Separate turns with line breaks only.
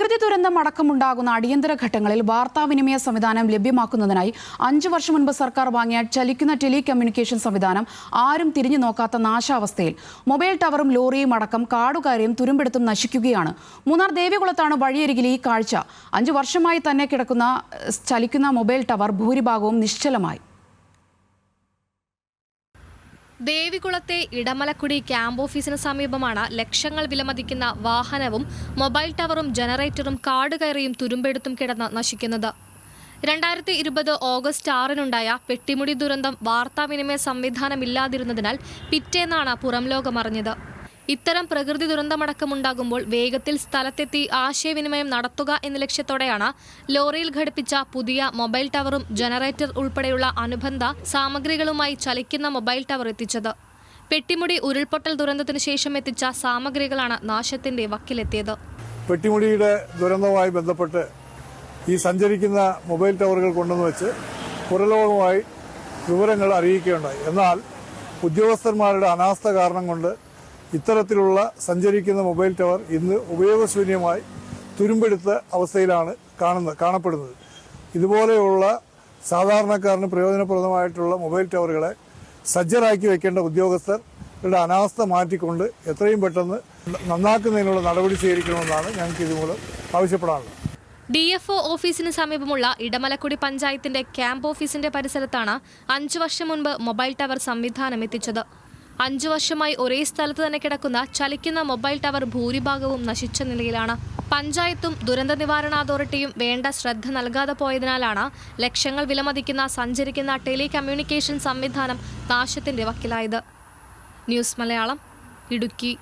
പ്രകൃതി ദുരന്തം അടക്കമുണ്ടാകുന്ന അടിയന്തര ഘട്ടങ്ങളിൽ വാർത്താവിനിമയ സംവിധാനം ലഭ്യമാക്കുന്നതിനായി 5 വർഷം മുൻപ് സർക്കാർ വാങ്ങിയ ചലിക്കുന്ന ടെലികമ്മ്യൂണിക്കേഷൻ സംവിധാനം ആരും തിരിഞ്ഞു നോക്കാത്ത നാശാവസ്ഥയിൽ മൊബൈൽ ടവറും ലോറിയും അടക്കം കാടുകയറിയും തുരുമ്പെടുത്തും നശിക്കുകയാണ്. മൂന്നാർ ദേവികുളത്താണ് വഴിയരികിൽ ഈ കാഴ്ച. 5 വർഷമായി തന്നെ കിടക്കുന്ന ചലിക്കുന്ന മൊബൈൽ ടവർ ഭൂരിഭാഗവും നിശ്ചലമായി.
ദേവികുളത്തെ ഇടമലക്കുടി ക്യാമ്പ് ഓഫീസിന് സമീപമാണ് ലക്ഷങ്ങൾ വിലമതിക്കുന്ന വാഹനവും മൊബൈൽ ടവറും ജനറേറ്ററും കാടുകയറിയും തുരുമ്പെടുത്തും കിടന്ന് നശിക്കുന്നത്. 2020 ഓഗസ്റ്റ് 6-നുണ്ടായ പെട്ടിമുടി ദുരന്തം വാർത്താവിനിമയ സംവിധാനമില്ലാതിരുന്നതിനാൽ പിറ്റേന്നാണ് പുറം ലോകമറിഞ്ഞത്. ഇത്തരം പ്രകൃതി ദുരന്തമടക്കമുണ്ടാകുമ്പോൾ വേഗത്തിൽ സ്ഥലത്തെത്തി ആശയവിനിമയം നടത്തുക എന്ന ലക്ഷ്യത്തോടെയാണ് ലോറിയിൽ ഘടിപ്പിച്ച പുതിയ മൊബൈൽ ടവറും ജനറേറ്റർ ഉൾപ്പെടെയുള്ള അനുബന്ധ സാമഗ്രികളുമായി ചലിക്കുന്ന മൊബൈൽ ടവർ എത്തിച്ചത്. പെട്ടിമുടി ഉരുൾപൊട്ടൽ ദുരന്തത്തിന് ശേഷം എത്തിച്ച സാമഗ്രികളാണ് നാശത്തിന്റെ വക്കിലെത്തിയത്.
പെട്ടിമുടിയുടെ ദുരന്തവുമായി ബന്ധപ്പെട്ട് ഈ സഞ്ചരിക്കുന്ന മൊബൈൽ ടവറുകൾ കൊണ്ടുവന്ന് വെച്ച് പുറലോകമായി വിവരങ്ങൾ അറിയിക്കുകയുണ്ടായി. എന്നാൽ ഉദ്യോഗസ്ഥന്മാരുടെ അനാസ്ഥ കാരണം കൊണ്ട് ഇത്തരത്തിലുള്ള സഞ്ചരിക്കുന്ന മൊബൈൽ ടവർ ഇന്ന് ഉപയോഗശൂന്യമായി തുരുമ്പെടുത്ത അവസ്ഥയിലാണ് കാണപ്പെടുന്നത്. ഇതുപോലെയുള്ള സാധാരണക്കാരന് പ്രയോജനപ്രദമായിട്ടുള്ള മൊബൈൽ ടവറുകളെ സജ്ജരാക്കി വെക്കേണ്ട ഉദ്യോഗസ്ഥരുടെ അനാസ്ഥ മാറ്റിക്കൊണ്ട് എത്രയും പെട്ടെന്ന് നന്നാക്കുന്നതിനുള്ള നടപടി സ്വീകരിക്കണമെന്നാണ് ഞങ്ങൾക്ക് ഇതുമൂലം ആവശ്യപ്പെടാനുള്ളത്.
DFO ഓഫീസിന് സമീപമുള്ള ഇടമലക്കുടി പഞ്ചായത്തിന്റെ ക്യാമ്പ് ഓഫീസിന്റെ പരിസരത്താണ് 5 വർഷം മുൻപ് മൊബൈൽ ടവർ സംവിധാനം എത്തിച്ചത്. 5 വർഷമായി ഒരേ സ്ഥലത്ത് തന്നെ കിടക്കുന്ന ചലിക്കുന്ന മൊബൈൽ ടവർ ഭൂരിഭാഗവും നശിച്ച നിലയിലാണ്. പഞ്ചായത്തും ദുരന്ത നിവാരണ അതോറിറ്റിയും വേണ്ട ശ്രദ്ധ നൽകാതെ പോയതിനാലാണ് ലക്ഷങ്ങൾ വിലമതിക്കുന്ന സഞ്ചരിക്കുന്ന ടെലികമ്മ്യൂണിക്കേഷൻ സംവിധാനം നാശത്തിന്റെ വക്കിലായത്. ന്യൂസ് മലയാളം, ഇടുക്കി.